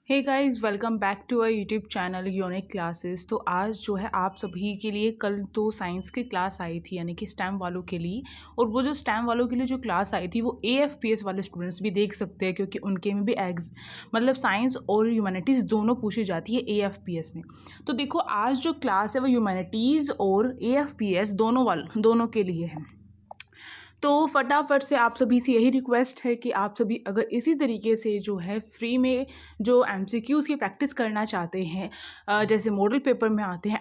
Hey guys, welcome back to our YouTube channel unique classes. तो आज जो है आप सभी के लिए कल तो साइंस की क्लास आई थी, यानी कि स्टेम वालों के लिए। और वो जो स्टेम वालों के लिए जो क्लास आई थी वो AFPS वाले स्टूडेंट्स भी देख सकते हैं, क्योंकि उनके में भी मतलब साइंस और ह्यूमैनिटीज़ दोनों पूछी जाती है AFPS में। तो देखो, आज जो क्लास है वो ह्यूमैनिटीज़ और AFPS दोनों के लिए है। तो फटाफट से आप सभी से यही रिक्वेस्ट है कि आप सभी अगर इसी तरीके से जो है फ्री में जो MCQs की प्रैक्टिस करना चाहते हैं, जैसे मॉडल पेपर में आते हैं,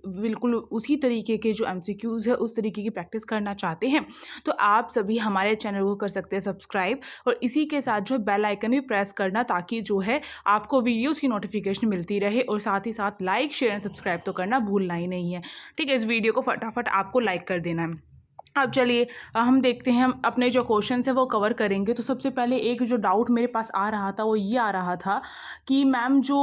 बिल्कुल उसी तरीके के जो MCQs है उस तरीके की प्रैक्टिस करना चाहते हैं, तो आप सभी हमारे चैनल को कर सकते हैं सब्सक्राइब, और इसी के साथ जो बेल आइकन भी प्रेस करना, ताकि जो है आपको वीडियोज़ की नोटिफिकेशन मिलती रहे। और साथ ही साथ लाइक, शेयर एंड सब्सक्राइब तो करना भूलना ही नहीं है। ठीक है, इस वीडियो को फटाफट आपको लाइक कर देना है। अब चलिए हम देखते हैं, हम अपने जो क्वेश्चन है वो कवर करेंगे। तो सबसे पहले एक जो डाउट मेरे पास आ रहा था वो ये आ रहा था कि मैम जो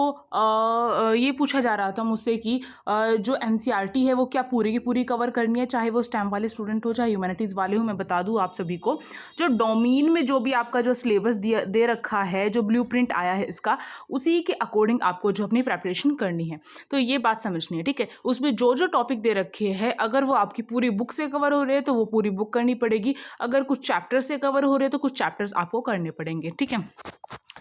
ये पूछा जा रहा था मुझसे कि जो NCERT है वो क्या पूरी की पूरी कवर करनी है, चाहे वो स्टेम वाले स्टूडेंट हो चाहे ह्यूमैनिटीज़ वाले हो। मैं बता दूं आप सभी को, जो डोमेन में जो भी आपका जो सिलेबस दे रखा है, जो ब्लूप्रिंट आया है इसका, उसी के अकॉर्डिंग आपको जो अपनी प्रेपरेशन करनी है। तो ये बात समझनी है, ठीक है। उसमें जो जो टॉपिक दे रखे हैं, अगर वो आपकी पूरी बुक से कवर हो रहे हैं तो वो पूरी बुक करनी पड़ेगी। अगर कुछ चैप्टर से कवर हो रहे हैं तो कुछ चैप्टर्स आपको करने पड़ेंगे, ठीक है।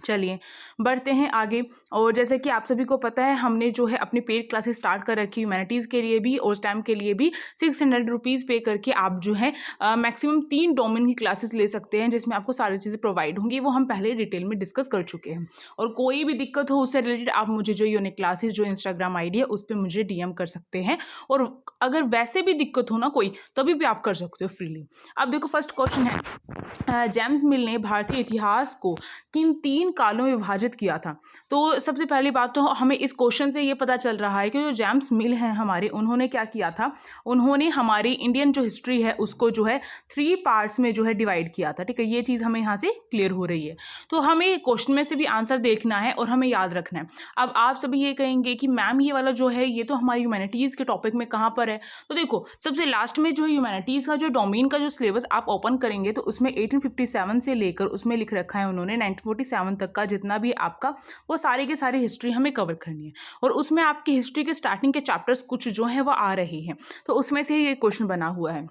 चलिए बढ़ते हैं आगे। और जैसे कि आप सभी को पता है, हमने जो है अपनी पेड क्लासेस स्टार्ट कर रखी, ह्यूमैनिटीज़ के लिए भी और स्टेम के लिए भी। 600 रुपीज़ पे करके आप जो है मैक्सिमम 3 डोमेन की क्लासेस ले सकते हैं, जिसमें आपको सारी चीज़ें प्रोवाइड होंगी। वो हम पहले डिटेल में डिस्कस कर चुके हैं। और कोई भी दिक्कत हो उससे रिलेटेड आप मुझे जो यूनिक क्लासेस जो इंस्टाग्राम ID है उस पर मुझे DM कर सकते हैं। और अगर वैसे भी दिक्कत हो ना कोई, तभी भी आप कर सकते हो फ्रीली। अब देखो, फर्स्ट क्वेश्चन है, जेम्स मिल ने भारतीय इतिहास को किन 3 कालों में विभाजित किया था। तो सबसे पहली बात तो हमें इस क्वेश्चन से ये पता चल रहा है कि जो जेम्स मिल हैं हमारे, उन्होंने क्या किया था, उन्होंने हमारी इंडियन जो हिस्ट्री है उसको जो है 3 पार्ट्स में जो है डिवाइड किया था, ठीक है। ये चीज़ हमें यहाँ से क्लियर हो रही है। तो हमें क्वेश्चन में से भी आंसर देखना है और हमें याद रखना है। अब आप सभी ये कहेंगे कि मैम ये वाला जो है ये तो हमारी ह्यूमैनिटीज़ के टॉपिक में कहाँ पर है। तो देखो, सबसे लास्ट में जो है ह्यूमैनिटीज़ का जो डोमेन का जो सिलेबस आप ओपन करेंगे तो उसमें 1857 से लेकर उसमें लिख रखा है उन्होंने 1947 तक का जितना भी आपका, वो सारे के सारे हिस्ट्री हमें कवर करनी है। और उसमें आपकी हिस्ट्री के स्टार्टिंग के चैप्टर्स कुछ जो है वो आ रहे हैं, तो उसमें से ये क्वेश्चन बना हुआ है।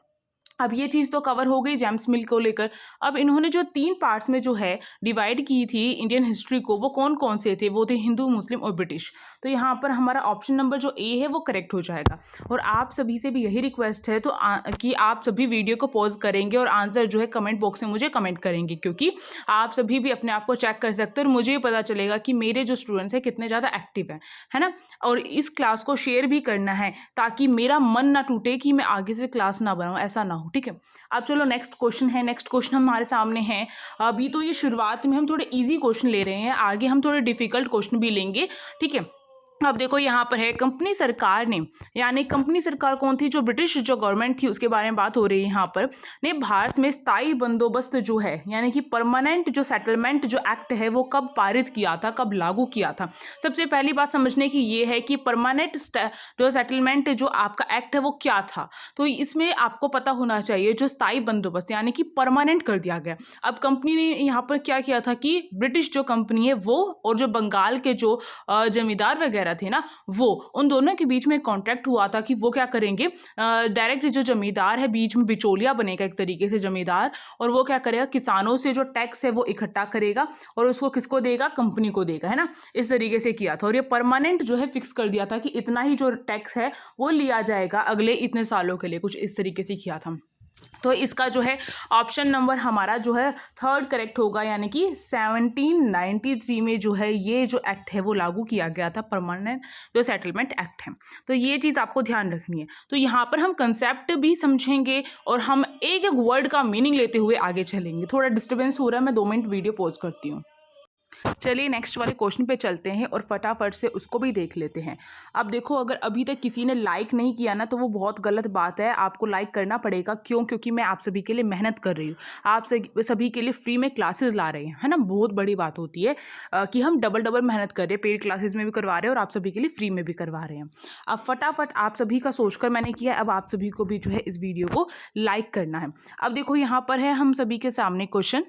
अब ये चीज़ तो कवर हो गई जेम्स मिल को लेकर। अब इन्होंने जो 3 पार्ट्स में जो है डिवाइड की थी इंडियन हिस्ट्री को, वो कौन कौन से थे, वो थे हिंदू, मुस्लिम और ब्रिटिश। तो यहाँ पर हमारा ऑप्शन नंबर जो A है वो करेक्ट हो जाएगा। और आप सभी से भी यही रिक्वेस्ट है कि आप सभी वीडियो को पॉज करेंगे और आंसर जो है कमेंट बॉक्स में मुझे कमेंट करेंगे, क्योंकि आप सभी भी अपने आप को चेक कर सकते हो और मुझे पता चलेगा कि मेरे जो स्टूडेंट्स हैं कितने ज़्यादा एक्टिव हैं, है ना। और इस क्लास को शेयर भी करना है, ताकि मेरा मन ना टूटे कि मैं आगे से क्लास ना बनाऊँ, ऐसा ना हो, ठीक है। अब चलो नेक्स्ट क्वेश्चन है। नेक्स्ट क्वेश्चन हमारे सामने है। अभी तो ये शुरुआत में हम थोड़े इजी क्वेश्चन ले रहे हैं, आगे हम थोड़े डिफिकल्ट क्वेश्चन भी लेंगे, ठीक है। अब देखो यहाँ पर है, कंपनी सरकार ने, यानी कंपनी सरकार कौन थी, जो ब्रिटिश जो गवर्नमेंट थी उसके बारे में बात हो रही है यहाँ पर, ने भारत में स्थायी बंदोबस्त जो है, यानी कि परमानेंट जो सेटलमेंट जो एक्ट है वो कब पारित किया था, कब लागू किया था। सबसे पहली बात समझने की ये है कि परमानेंट जो सेटलमेंट जो आपका एक्ट है वो क्या था। तो इसमें आपको पता होना चाहिए, जो स्थायी बंदोबस्त यानी कि परमानेंट कर दिया गया। अब कंपनी ने यहाँ पर क्या किया था कि ब्रिटिश जो कंपनी है वो और जो बंगाल के जो जमींदार वगैरह थे ना, वो उन दोनों के बीच में कॉन्ट्रैक्ट हुआ था कि वो क्या करेंगे, डायरेक्ट जो जमींदार है बीच में बिचौलिया बनेगा एक तरीके से जमींदार, और वो क्या करेगा, किसानों से जो टैक्स है वो इकट्ठा करेगा और उसको किसको देगा, कंपनी को देगा, है ना। इस तरीके से किया था और ये परमानेंट जो है फिक्स कर दिया था कि इतना ही जो टैक्स है वो लिया जाएगा अगले इतने सालों के लिए, कुछ इस तरीके से किया था। तो इसका जो है ऑप्शन नंबर हमारा जो है 3rd करेक्ट होगा, यानी कि 1793 में जो है ये जो एक्ट है वो लागू किया गया था, परमानेंट जो सेटलमेंट एक्ट है। तो ये चीज़ आपको ध्यान रखनी है। तो यहाँ पर हम कंसेप्ट भी समझेंगे और हम एक एक वर्ड का मीनिंग लेते हुए आगे चलेंगे। थोड़ा डिस्टर्बेंस हो रहा है, मैं 2 मिनट वीडियो पॉज करती हूँ। चलिए नेक्स्ट वाले क्वेश्चन पे चलते हैं और फटाफट से उसको भी देख लेते हैं। अब देखो, अगर अभी तक किसी ने लाइक नहीं किया ना तो वो बहुत गलत बात है, आपको लाइक करना पड़ेगा। क्यों? क्योंकि मैं आप सभी के लिए मेहनत कर रही हूँ, आप सभी के लिए फ्री में क्लासेस ला रहे हैं, है ना। बहुत बड़ी बात होती है कि हम डबल मेहनत कर रहे हैं, पेड क्लासेस में भी करवा रहे हैं और आप सभी के लिए फ्री में भी करवा रहे हैं। अब फटाफट आप सभी का सोचकर मैंने किया, अब आप सभी को भी जो है इस वीडियो को लाइक करना है। अब देखो यहाँ पर है हम सभी के सामने क्वेश्चन,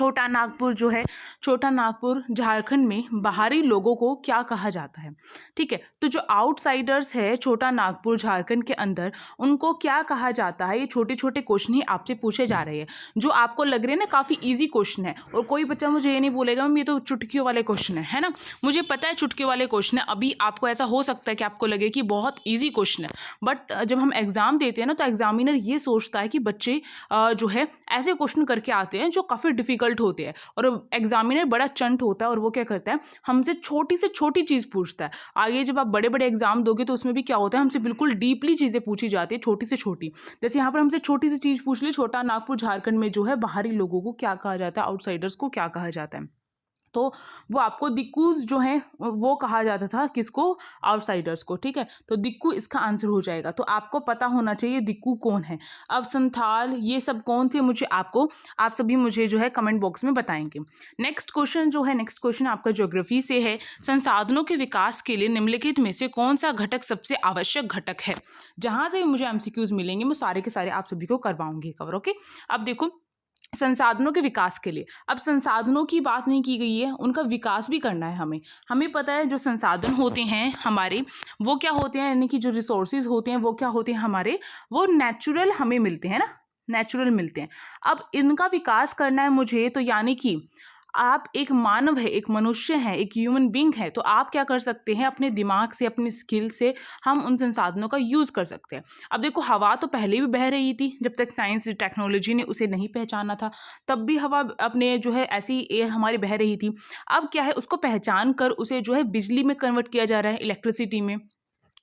छोटा नागपुर जो है, छोटा नागपुर झारखंड में बाहरी लोगों को क्या कहा जाता है? ठीक है, तो जो आउटसाइडर्स है छोटा नागपुर झारखंड के अंदर, उनको क्या कहा जाता है? ये छोटे छोटे क्वेश्चन ही आपसे पूछे जा रहे हैं, जो आपको लग रहे हैं ना काफ़ी ईजी क्वेश्चन है। और कोई बच्चा मुझे ये नहीं बोलेगा मैम ये तो चुटकियों वाले क्वेश्चन है ना। मुझे पता है चुटकियों वाले क्वेश्चन है, अभी आपको ऐसा हो सकता है कि आपको लगे कि बहुत ईजी क्वेश्चन है, बट जब हम एग्ज़ाम देते हैं ना तो एग्जामिनर ये सोचता है कि बच्चे जो है ऐसे क्वेश्चन करके आते हैं जो काफ़ी डिफिकल्ट होते हैं, और एग्जामिनर बड़ा चंट होता है और वो क्या करता है, हमसे छोटी से छोटी चीज़ पूछता है। आगे जब आप बड़े बड़े एग्जाम दोगे तो उसमें भी क्या होता है, हमसे बिल्कुल डीपली चीज़ें पूछी जाती है, छोटी से छोटी। जैसे यहाँ पर हमसे छोटी सी चीज़ पूछ ली, छोटा नागपुर झारखंड में जो है बाहरी लोगों को क्या कहा जाता है, आउटसाइडर्स को क्या कहा जाता है। तो वो आपको दिक्कूज जो है वो कहा जाता था, किसको? आउटसाइडर्स को। ठीक है, तो दिक्कू इसका आंसर हो जाएगा। तो आपको पता होना चाहिए दिक्कू कौन है। अब संथाल ये सब कौन थे, मुझे आप सभी मुझे जो है कमेंट बॉक्स में बताएंगे। नेक्स्ट क्वेश्चन आपका ज्योग्राफी से है। संसाधनों के विकास के लिए निम्नलिखित में से कौन सा घटक सबसे आवश्यक घटक है? जहाँ से भी मुझे एमसीक्यूज मिलेंगे मैं सारे के सारे आप सभी को करवाऊंगी कवर। ओके, अब देखो संसाधनों के विकास के लिए, अब संसाधनों की बात नहीं की गई है, उनका विकास भी करना है हमें पता है जो संसाधन होते हैं हमारे वो क्या होते हैं, यानी कि जो रिसोर्सेज होते हैं वो क्या होते हैं हमारे, वो नेचुरल हमें मिलते हैं ना, नेचुरल मिलते हैं। अब इनका विकास करना है मुझे, तो यानी कि आप एक मानव है, एक मनुष्य है, एक ह्यूमन बींग है, तो आप क्या कर सकते हैं, अपने दिमाग से, अपने स्किल से हम उन संसाधनों का यूज़ कर सकते हैं। अब देखो हवा तो पहले भी बह रही थी, जब तक साइंस टेक्नोलॉजी ने उसे नहीं पहचाना था, तब भी हवा अपने जो है ऐसी हमारी बह रही थी। अब क्या है, उसको पहचान कर उसे जो है बिजली में कन्वर्ट किया जा रहा है, इलेक्ट्रिसिटी में।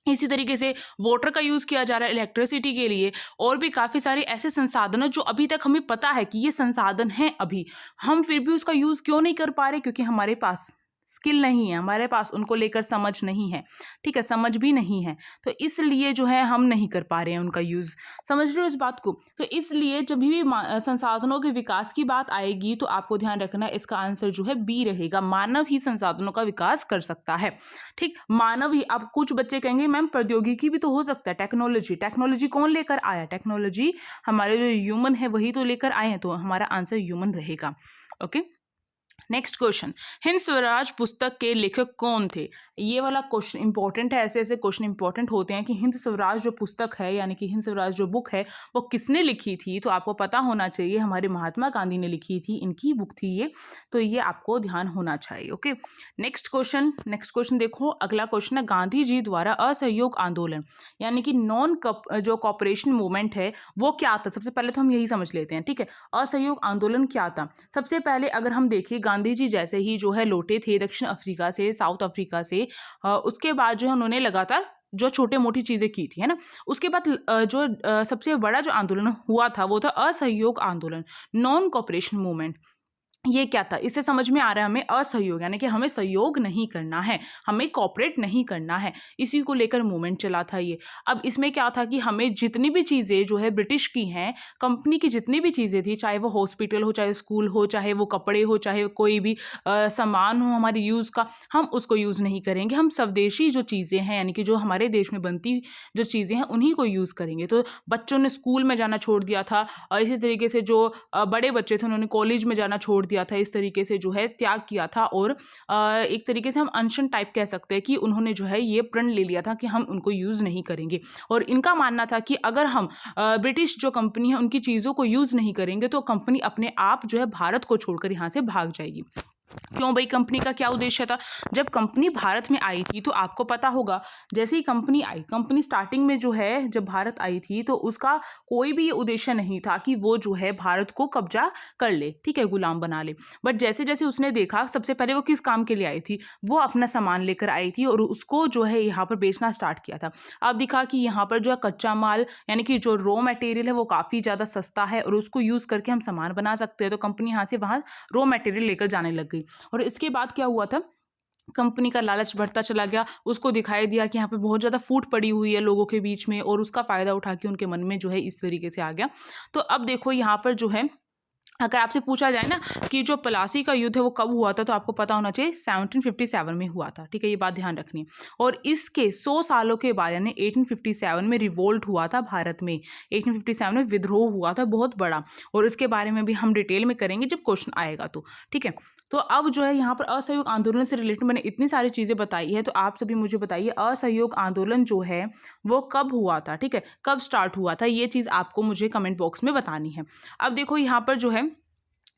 इसी तरीके से वाटर का यूज़ किया जा रहा है इलेक्ट्रिसिटी के लिए, और भी काफ़ी सारे ऐसे संसाधन जो अभी तक हमें पता है कि ये संसाधन हैं, अभी हम फिर भी उसका यूज़ क्यों नहीं कर पा रहे? क्योंकि हमारे पास स्किल नहीं है, हमारे पास उनको लेकर समझ नहीं है। ठीक है, समझ भी नहीं है, तो इसलिए जो है हम नहीं कर पा रहे हैं उनका यूज़। समझ रहे हो इस बात को? तो इसलिए जब भी संसाधनों के विकास की बात आएगी तो आपको ध्यान रखना है, इसका आंसर जो है बी रहेगा, मानव ही संसाधनों का विकास कर सकता है। ठीक, मानव ही। अब कुछ बच्चे कहेंगे मैम प्रौद्योगिकी भी तो हो सकता है, टेक्नोलॉजी कौन लेकर आया? टेक्नोलॉजी हमारे जो ह्यूमन है वही तो लेकर आए हैं, तो हमारा आंसर ह्यूमन रहेगा। Okay, next question, Hind Swaraj पुस्तक के लेखक कौन थे? ये वाला क्वेश्चन इंपॉर्टेंट है। ऐसे ऐसे क्वेश्चन इंपॉर्टेंट होते हैं कि हिंद स्वराज जो पुस्तक है, यानी कि हिंद स्वराज जो बुक है, वो किसने लिखी थी? तो आपको पता होना चाहिए, हमारे महात्मा गांधी ने लिखी थी, इनकी बुक थी ये, तो ये आपको ध्यान होना चाहिए। ओके, नेक्स्ट क्वेश्चन देखो, अगला क्वेश्चन है गांधी जी द्वारा असहयोग आंदोलन यानी कि जो कॉपरेशन मूवमेंट है वो क्या था? सबसे पहले तो हम यही समझ लेते हैं। ठीक है, असहयोग आंदोलन क्या था? सबसे पहले अगर हम देखिए, गांधी जी जैसे ही जो है लौटे थे दक्षिण अफ्रीका से, साउथ अफ्रीका से, उसके बाद जो है उन्होंने लगातार जो छोटे मोटी चीज़ें की थी, है ना। उसके बाद सबसे बड़ा जो आंदोलन हुआ था वो था असहयोग आंदोलन, नॉन कॉपरेशन मूवमेंट। ये क्या था? इससे समझ में आ रहा है हमें असहयोग, यानी कि हमें सहयोग नहीं करना है, हमें कॉपरेट नहीं करना है, इसी को लेकर मूवमेंट चला था ये। अब इसमें क्या था कि हमें जितनी भी चीज़ें जो है ब्रिटिश की हैं, कंपनी की जितनी भी चीज़ें थी, चाहे वो हॉस्पिटल हो, चाहे स्कूल हो, चाहे वो कपड़े हो, चाहे कोई भी सामान हो हमारे यूज़ का, हम उसको यूज़ नहीं करेंगे। हम स्वदेशी जो चीज़ें हैं, यानी कि जो हमारे देश में बनती जो चीज़ें हैं उन्हीं को यूज़ करेंगे। तो बच्चों ने स्कूल में जाना छोड़ दिया था, और इसी तरीके से जो बड़े बच्चे थे उन्होंने कॉलेज में जाना छोड़ दिया था, इस तरीके से जो है त्याग किया था। और एक तरीके से हम अनशन टाइप कह सकते हैं कि उन्होंने जो है ये प्रण ले लिया था कि हम उनको यूज़ नहीं करेंगे। और इनका मानना था कि अगर हम ब्रिटिश जो कंपनी है उनकी चीज़ों को यूज़ नहीं करेंगे तो कंपनी अपने आप जो है भारत को छोड़कर यहाँ से भाग जाएगी। क्यों भाई? कंपनी का क्या उद्देश्य था? जब कंपनी भारत में आई थी तो आपको पता होगा, जैसे ही कंपनी आई, कंपनी स्टार्टिंग में जो है जब भारत आई थी तो उसका कोई भी उद्देश्य नहीं था कि वो जो है भारत को कब्जा कर ले, ठीक है, गुलाम बना ले। बट जैसे जैसे उसने देखा, सबसे पहले वो किस काम के लिए आई थी? वो अपना सामान लेकर आई थी और उसको जो है यहाँ पर बेचना स्टार्ट किया था। अब दिखा कि यहाँ पर जो है कच्चा माल, यानी कि जो रॉ मटेरियल है वो काफ़ी ज़्यादा सस्ता है और उसको यूज़ करके हम सामान बना सकते हैं। तो कंपनी यहाँ से वहाँ रॉ मटेरियल लेकर जाने लग गई। और इसके बाद क्या हुआ था, कंपनी का लालच बढ़ता चला गया, उसको दिखाई दिया कि यहाँ पे बहुत ज़्यादा फूट पड़ी हुई है लोगों के बीच में, और उसका फ़ायदा उठा के उनके मन में जो है इस तरीके से आ गया। तो अब देखो यहाँ पर जो है अगर आपसे पूछा जाए ना कि जो प्लासी का युद्ध है वो कब हुआ था, तो आपको पता होना चाहिए 1757 में हुआ था, ठीक है, ये बात ध्यान रखनी है। और इसके 100 सालों के बाद यानी 1857 में रिवोल्ट हुआ था भारत में, 1857 में विद्रोह हुआ था बहुत बड़ा, और इसके बारे में भी हम डिटेल में करेंगे जब क्वेश्चन आएगा तो, ठीक है। तो अब जो है यहाँ पर असहयोग आंदोलन से रिलेटेड मैंने इतनी सारी चीज़ें बताई है, तो आप सभी मुझे बताइए असहयोग आंदोलन जो है वो कब हुआ था, ठीक है, कब स्टार्ट हुआ था, ये चीज़ आपको मुझे कमेंट बॉक्स में बतानी है। अब देखो यहाँ पर जो है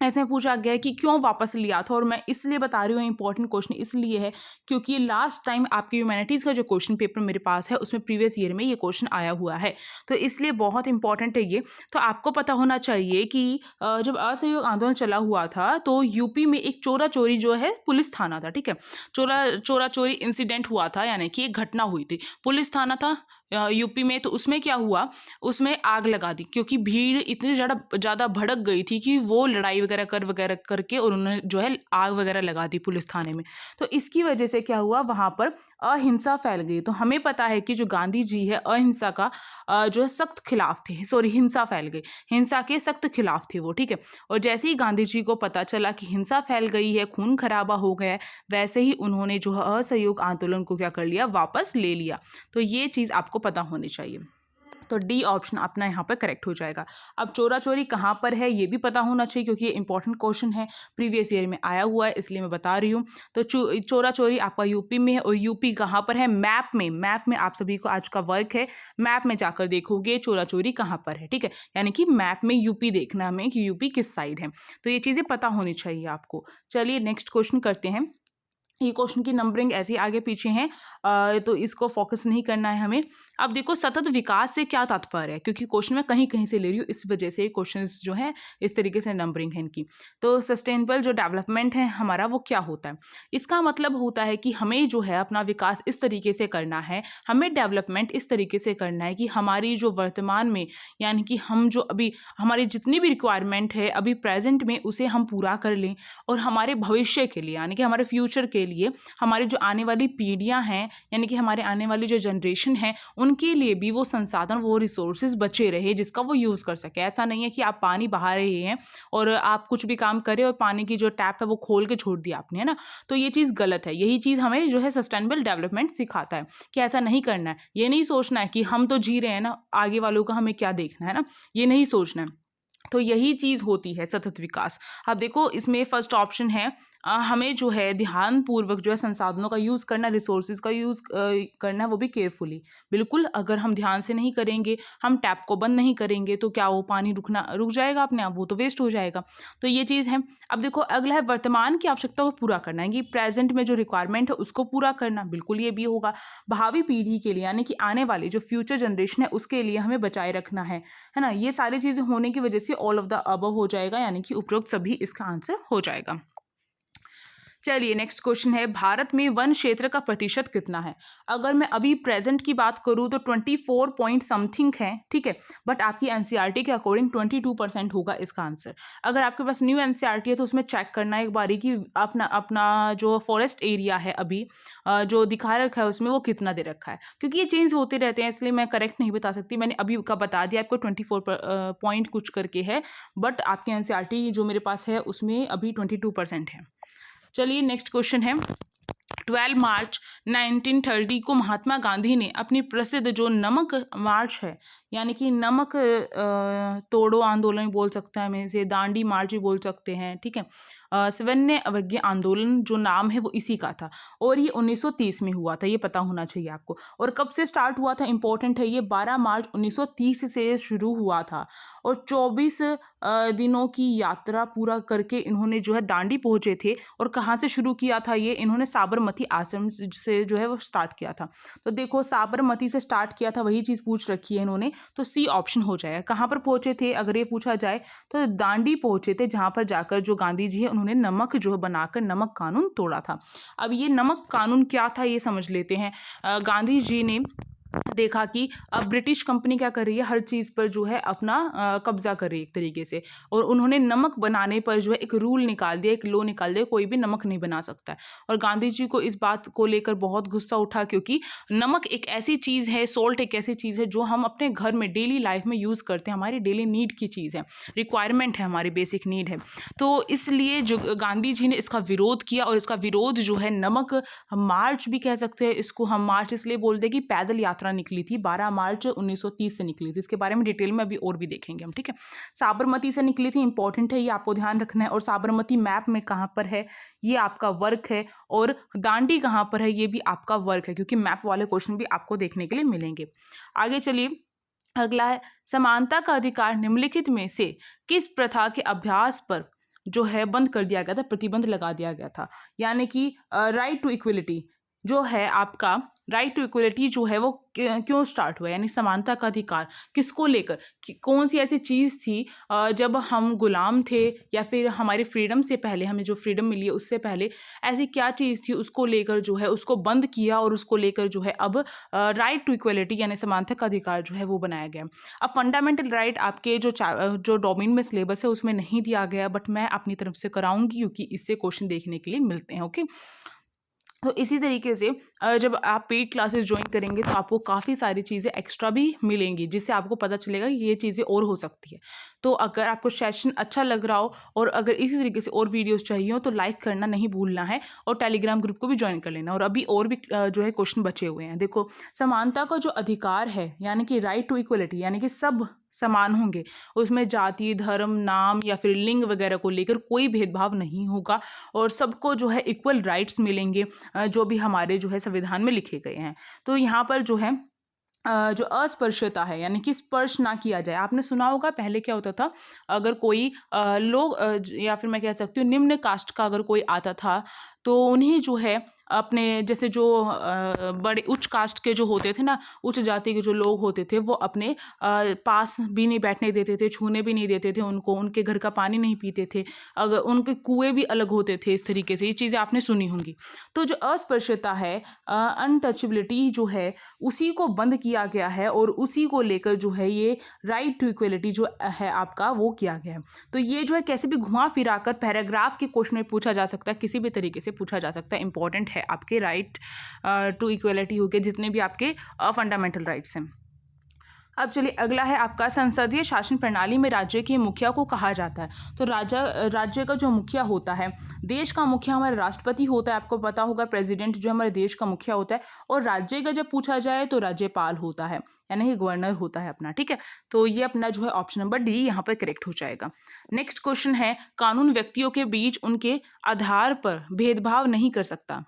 ऐसे में पूछा गया है कि क्यों वापस लिया था, और मैं इसलिए बता रही हूँ इंपॉर्टेंट क्वेश्चन इसलिए है क्योंकि लास्ट टाइम आपके ह्यूमैनिटीज़ का जो क्वेश्चन पेपर मेरे पास है उसमें प्रीवियस ईयर में ये क्वेश्चन आया हुआ है, तो इसलिए बहुत इंपॉर्टेंट है ये। तो आपको पता होना चाहिए कि जब असहयोग आंदोलन चला हुआ था तो यूपी में एक चोरा चोरी जो है पुलिस थाना था, ठीक है, चोरा चोरी इंसिडेंट हुआ था, यानी कि एक घटना हुई थी, पुलिस थाना था यूपी में। तो उसमें क्या हुआ, उसमें आग लगा दी क्योंकि भीड़ इतनी ज़्यादा भड़क गई थी कि वो लड़ाई वगैरह करके और उन्होंने जो है आग वगैरह लगा दी पुलिस थाने में। तो इसकी वजह से क्या हुआ, वहाँ पर अहिंसा फैल गई। तो हमें पता है कि जो गांधी जी है अहिंसा का जो है सख्त खिलाफ थे, सॉरी हिंसा फैल गई, हिंसा के सख्त खिलाफ थे वो, ठीक है। और जैसे ही गांधी जी को पता चला कि हिंसा फैल गई है, खून खराबा हो गया है, वैसे ही उन्होंने जो है असहयोग आंदोलन को क्या कर लिया, वापस ले लिया। तो ये चीज़ आपको पता होनी चाहिए। तो डी ऑप्शन अपना यहाँ पर करेक्ट हो जाएगा। अब चोरा चोरी कहाँ पर है ये भी पता होना चाहिए क्योंकि ये इंपॉर्टेंट क्वेश्चन है, प्रीवियस ईयर में आया हुआ है, इसलिए मैं बता रही हूँ। तो चोरा चोरी आपका यूपी में है, और यूपी कहाँ पर है, मैप में आप सभी को आज का वर्क है, मैप में जाकर देखोगे चोरा चोरी कहाँ पर है, ठीक है, यानी कि मैप में यूपी देखना हमें कि यूपी किस साइड है। तो ये चीज़ें पता होनी चाहिए आपको। चलिए नेक्स्ट क्वेश्चन करते हैं। ये क्वेश्चन की नंबरिंग ऐसे आगे पीछे हैं, तो इसको फोकस नहीं करना है हमें। अब देखो सतत विकास से क्या तात्पर्य है, क्योंकि क्वेश्चन मैं कहीं कहीं से ले रही हूँ, इस वजह से क्वेश्चंस जो है इस तरीके से नंबरिंग है इनकी। तो सस्टेनेबल जो डेवलपमेंट है हमारा वो क्या होता है, इसका मतलब होता है कि हमें जो है अपना विकास इस तरीके से करना है, हमें डेवलपमेंट इस तरीके से करना है कि हमारी जो वर्तमान में यानी कि हम जो अभी हमारी जितनी भी रिक्वायरमेंट है अभी प्रेजेंट में उसे हम पूरा कर लें, और हमारे भविष्य के लिए यानी कि हमारे फ्यूचर के लिए हमारी जो आने वाली पीढ़ियां हैं यानी कि हमारे आने वाली जो जनरेशन है उनके लिए भी वो संसाधन वो रिसोर्सेज बचे रहे जिसका वो यूज़ कर सके। ऐसा नहीं है कि आप पानी बहा रहे हैं और आप कुछ भी काम करें और पानी की जो टैप है वो खोल के छोड़ दिया आपने, है ना, तो ये चीज़ गलत है। यही चीज़ हमें जो है सस्टेनेबल डेवलपमेंट सिखाता है कि ऐसा नहीं करना है। ये नहीं सोचना है कि हम तो जी रहे हैं ना, आगे वालों का हमें क्या देखना है ना, ये नहीं सोचना है। तो यही चीज़ होती है सतत विकास। अब देखो इसमें फर्स्ट ऑप्शन है हमें जो है ध्यानपूर्वक जो है संसाधनों का यूज़ करना, रिसोर्सेज का यूज़ करना, वो भी केयरफुली। बिल्कुल अगर हम ध्यान से नहीं करेंगे, हम टैप को बंद नहीं करेंगे तो क्या वो पानी रुक जाएगा अपने आप, वो तो वेस्ट हो जाएगा। तो ये चीज़ है। अब देखो अगला है वर्तमान की आवश्यकता को पूरा करना है कि प्रेजेंट में जो रिक्वायरमेंट है उसको पूरा करना, बिल्कुल ये भी होगा। भावी पीढ़ी के लिए यानी कि आने वाली जो फ्यूचर जनरेशन है उसके लिए हमें बचाए रखना है ना। ये सारी चीज़ें होने की वजह से ऑल ऑफ द अबव हो जाएगा, यानी कि उपरोक्त सभी इसका आंसर हो जाएगा। चलिए नेक्स्ट क्वेश्चन है, भारत में वन क्षेत्र का प्रतिशत कितना है। अगर मैं अभी प्रेजेंट की बात करूँ तो 24 पॉइंट समथिंग है, ठीक है, बट आपकी एनसीईआरटी के अकॉर्डिंग 22% होगा इसका आंसर। अगर आपके पास न्यू एनसीईआरटी है तो उसमें चेक करना एक बारी कि अपना जो फॉरेस्ट एरिया है अभी जो दिखा रखा है उसमें वो कितना दे रखा है, क्योंकि ये चेंज होते रहते हैं इसलिए मैं करेक्ट नहीं बता सकती। मैंने अभी का बता दिया आपको 24 पॉइंट कुछ करके है, बट आपकी एनसीईआरटी जो मेरे पास है उसमें अभी 22% है। चलिए नेक्स्ट क्वेश्चन है, 12 मार्च 1930 को महात्मा गांधी ने अपनी प्रसिद्ध जो नमक मार्च है यानी कि नमक तोड़ो आंदोलन बोल सकते हैं, हमें इसे दांडी मार्च भी बोल सकते हैं, ठीक है, सवर्ण अवज्ञा आंदोलन जो नाम है वो इसी का था, और ये 1930 में हुआ था, ये पता होना चाहिए आपको। और कब से स्टार्ट हुआ था इंपॉर्टेंट है, ये 12 मार्च 1930 से शुरू हुआ था, और 24 दिनों की यात्रा पूरा करके इन्होंने जो है दांडी पहुंचे थे। और कहाँ से शुरू किया था ये, इन्होंने साबरमती आश्रम से जो है वो स्टार्ट किया था। तो देखो साबरमती से स्टार्ट किया था, वही चीज़ पूछ रखी है इन्होंने, तो सी ऑप्शन हो जाएगा। कहाँ पर पहुंचे थे अगर ये पूछा जाए तो दांडी पहुंचे थे, जहाँ पर जाकर जो गांधी जी है उन्होंने नमक जो है बनाकर नमक कानून तोड़ा था। अब ये नमक कानून क्या था ये समझ लेते हैं। गांधी जी ने देखा कि अब ब्रिटिश कंपनी क्या कर रही है, हर चीज़ पर जो है अपना कब्जा कर रही है एक तरीके से, और उन्होंने नमक बनाने पर जो है एक रूल निकाल दिया, एक लॉ निकाल दिया, कोई भी नमक नहीं बना सकता है। और गांधी जी को इस बात को लेकर बहुत गुस्सा उठा, क्योंकि नमक एक ऐसी चीज़ है, सॉल्ट एक ऐसी चीज़ है जो हम अपने घर में डेली लाइफ में यूज़ करते हैं, हमारी डेली नीड की चीज़ है, रिक्वायरमेंट है, हमारी बेसिक नीड है। तो इसलिए जो गांधी जी ने इसका विरोध किया, और इसका विरोध जो है नमक मार्च भी कह सकते हैं इसको, हम मार्च इसलिए बोलते हैं कि पैदल यात्रा निकली थी, 12 मार्च 1930 से निकली थी। इसके बारे में डिटेल में अभी और भी देखेंगे हम, ठीक है। साबरमती से निकली थी, इंपॉर्टेंट है, ये आपको ध्यान रखना है। और साबरमती मैप में कहाँ पर है, ये आपका वर्क है, और दांडी कहाँ पर है, ये भी आपका वर्क है, क्योंकि मैप वाले क्वेश्चन भी आपको देखने के लिए मिलेंगे। आगे चलिए, अगला है समानता का अधिकार निम्नलिखित में से किस प्रथा के अभ्यास पर जो है बंद कर दिया गया था, प्रतिबंध लगा दिया गया था। यानी कि राइट टू इक्वलिटी जो है आपका, राइट टू इक्वलिटी जो है वो क्यों स्टार्ट हुआ, यानी समानता का अधिकार किसको लेकर, कौन सी ऐसी चीज़ थी जब हम गुलाम थे, या फिर हमारी फ्रीडम से पहले, हमें जो फ्रीडम मिली है उससे पहले ऐसी क्या चीज़ थी, उसको लेकर जो है उसको बंद किया, और उसको लेकर जो है अब राइट टू इक्वलिटी यानी समानता का अधिकार जो है वो बनाया गया। अब फंडामेंटल राइट आपके जो डोमेन में सिलेबस है उसमें नहीं दिया गया, बट मैं अपनी तरफ से कराऊंगी, क्योंकि इससे क्वेश्चन देखने के लिए मिलते हैं। ओके, तो इसी तरीके से जब आप पेड क्लासेस ज्वाइन करेंगे तो आपको काफ़ी सारी चीज़ें एक्स्ट्रा भी मिलेंगी, जिससे आपको पता चलेगा कि ये चीज़ें और हो सकती है। तो अगर आपको सेशन अच्छा लग रहा हो, और अगर इसी तरीके से और वीडियोस चाहिए हो, तो लाइक करना नहीं भूलना है, और टेलीग्राम ग्रुप को भी ज्वाइन कर लेना। और अभी और भी जो है क्वेश्चन बचे हुए हैं। देखो, समानता का जो अधिकार है, यानी कि राइट टू इक्वलिटी, यानी कि सब समान होंगे, उसमें जाति, धर्म, नाम या फिर लिंग वगैरह को लेकर कोई भेदभाव नहीं होगा, और सबको जो है इक्वल राइट्स मिलेंगे, जो भी हमारे जो है संविधान में लिखे गए हैं। तो यहाँ पर जो है जो अस्पृश्यता है, यानी कि स्पर्श ना किया जाए। आपने सुना होगा पहले क्या होता था, अगर कोई लोग या फिर मैं कह सकती हूँ निम्न कास्ट का अगर कोई आता था, तो उन्हें जो है अपने जैसे जो बड़े उच्च कास्ट के जो होते थे ना, उच्च जाति के जो लोग होते थे, वो अपने पास भी नहीं बैठने देते थे, छूने भी नहीं देते थे उनको, उनके घर का पानी नहीं पीते थे, अगर उनके कुएं भी अलग होते थे। इस तरीके से ये चीज़ें आपने सुनी होंगी। तो जो अस्पृश्यता है, अनटचेबिलिटी जो है, उसी को बंद किया गया है, और उसी को लेकर जो है ये राइट टू इक्वलिटी जो है आपका वो किया गया है। तो ये जो है कैसे भी घुमा फिरा कर पैराग्राफ के क्वेश्चन में पूछा जा सकता है, किसी भी तरीके से पूछा जा सकता है। इंपॉर्टेंट है आपके राइट टू इक्वलिटी हो गए, जितने भी आपके फंडामेंटल राइट्स हैं। अब चलिए, अगला है आपका संसदीय शासन प्रणाली में राज्य के मुखिया को कहा जाता है। तो राज्य का जो मुखिया होता है, देश का मुखिया हमारा राष्ट्रपति होता है, आपको पता होगा, प्रेसिडेंट जो हमारे देश का मुखिया होता है, और राज्य का जब पूछा जाए तो राज्यपाल होता है, यानी कि गवर्नर होता है अपना, ठीक है। तो ये अपना जो है ऑप्शन नंबर डी यहाँ पर करेक्ट हो जाएगा। नेक्स्ट क्वेश्चन है, कानून व्यक्तियों के बीच उनके आधार पर भेदभाव नहीं कर सकता।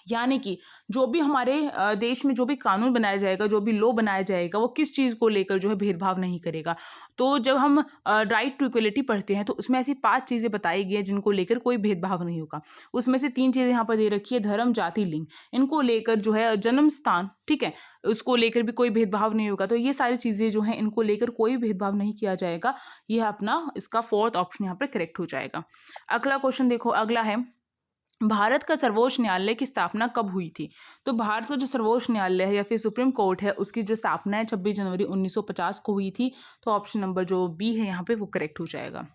यानी कि जो भी हमारे देश में जो भी कानून बनाया जाएगा, जो भी लॉ बनाया जाएगा, वो किस चीज़ को लेकर जो है भेदभाव नहीं करेगा। तो जब हम राइट टू इक्वलिटी पढ़ते हैं, तो उसमें ऐसी 5 चीज़ें बताई गई हैं जिनको लेकर कोई भेदभाव नहीं होगा। उसमें से 3 चीज़ें यहाँ पर दे रखी है, धर्म, जाति, लिंग, इनको लेकर जो है जन्म स्थान, ठीक है, उसको लेकर भी कोई भेदभाव नहीं होगा। तो ये सारी चीज़ें जो हैं, इनको लेकर कोई भेदभाव नहीं किया जाएगा। यह अपना इसका 4th ऑप्शन यहाँ पर करेक्ट हो जाएगा। अगला क्वेश्चन देखो, अगला है, भारत का सर्वोच्च न्यायालय की स्थापना कब हुई थी। तो भारत का जो सर्वोच्च न्यायालय है या फिर सुप्रीम कोर्ट है, उसकी जो स्थापना है 26 जनवरी 1950 को हुई थी। तो ऑप्शन नंबर जो बी है यहाँ पे वो करेक्ट हो जाएगा।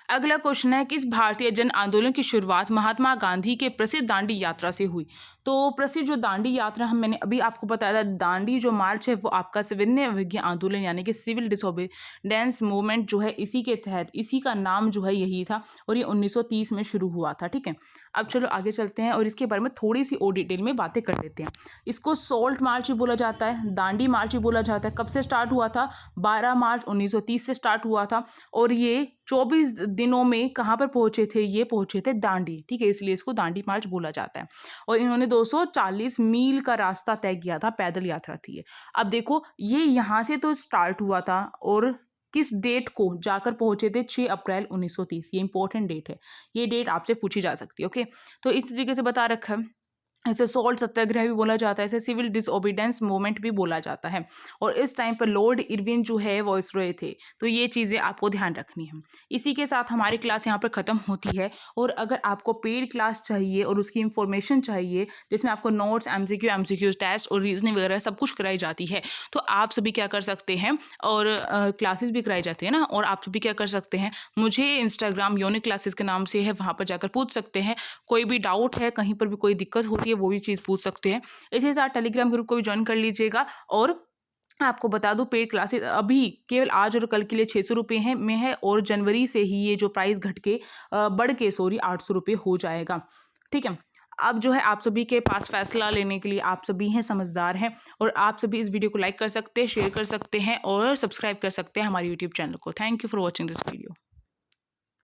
अगला क्वेश्चन है, किस भारतीय जन आंदोलन की शुरुआत महात्मा गांधी के प्रसिद्ध दांडी यात्रा से हुई। तो प्रसिद्ध जो दांडी यात्रा मैंने अभी आपको बताया था, दांडी जो मार्च है वो आपका सविनय अवज्ञा आंदोलन यानी कि सिविल डिसोबीडियंस मूवमेंट जो है, इसी के तहत, इसी का नाम जो है यही था, और ये 1930 में शुरू हुआ था, ठीक है। अब चलो आगे चलते हैं और इसके बारे में थोड़ी सी और डिटेल में बातें कर लेते हैं। इसको सोल्ट मार्च भी बोला जाता है, दांडी मार्च भी बोला जाता है। कब से स्टार्ट हुआ था, 12 मार्च 1930 से स्टार्ट हुआ था, और ये 24 दिनों में कहाँ पर पहुँचे थे, ये पहुँचे थे दांडी, ठीक है, इसलिए इसको दांडी मार्च बोला जाता है। और इन्होंने 240 मील का रास्ता तय किया था, पैदल यात्रा थी ये। अब देखो, ये यहाँ से तो स्टार्ट हुआ था, और किस डेट को जाकर पहुंचे थे, 6 अप्रैल 1930। ये इंपॉर्टेंट डेट है, ये डेट आपसे पूछी जा सकती है, ओके। तो इस तरीके से बता रखा है। इसे सॉल्ट सत्याग्रह भी बोला जाता है, इसे सिविल डिसओबीडेंस मूवमेंट भी बोला जाता है। और इस टाइम पर लॉर्ड इरविन जो है वॉइसरॉय थे। तो ये चीज़ें आपको ध्यान रखनी है। इसी के साथ हमारी क्लास यहाँ पर ख़त्म होती है। और अगर आपको पेड क्लास चाहिए और उसकी इंफॉर्मेशन चाहिए जिसमें आपको नोट्स, एमसीक्यू टेस्ट और रीजनिंग वगैरह सब कुछ कराई जाती है, तो आप सभी क्या कर सकते हैं, और क्लासेस भी कराई जाती है ना, और आप सभी क्या कर सकते हैं, मुझे इंस्टाग्राम यूनिक क्लासेस के नाम से है, वहाँ पर जाकर पूछ सकते हैं। कोई भी डाउट है, कहीं पर भी कोई दिक्कत होती है, वो भी चीज़ पूछ सकते हैं। इसी के साथ टेलीग्राम ग्रुप को भी ज्वाइन कर लीजिएगा। और आपको बता दूं, पेड क्लासेस अभी केवल आज और कल के लिए 600 रुपये हैं में है, और जनवरी से ही ये जो प्राइस घट के बढ़ के 800 रुपये हो जाएगा। ठीक है। अब जो है आप सभी के पास फैसला लेने के लिए आप सभी हैं, समझदार हैं, और आप सभी इस वीडियो को लाइक कर सकते हैं, शेयर कर सकते हैं और सब्सक्राइब कर सकते हैं हमारे यूट्यूब चैनल को। Thank you for watching this video.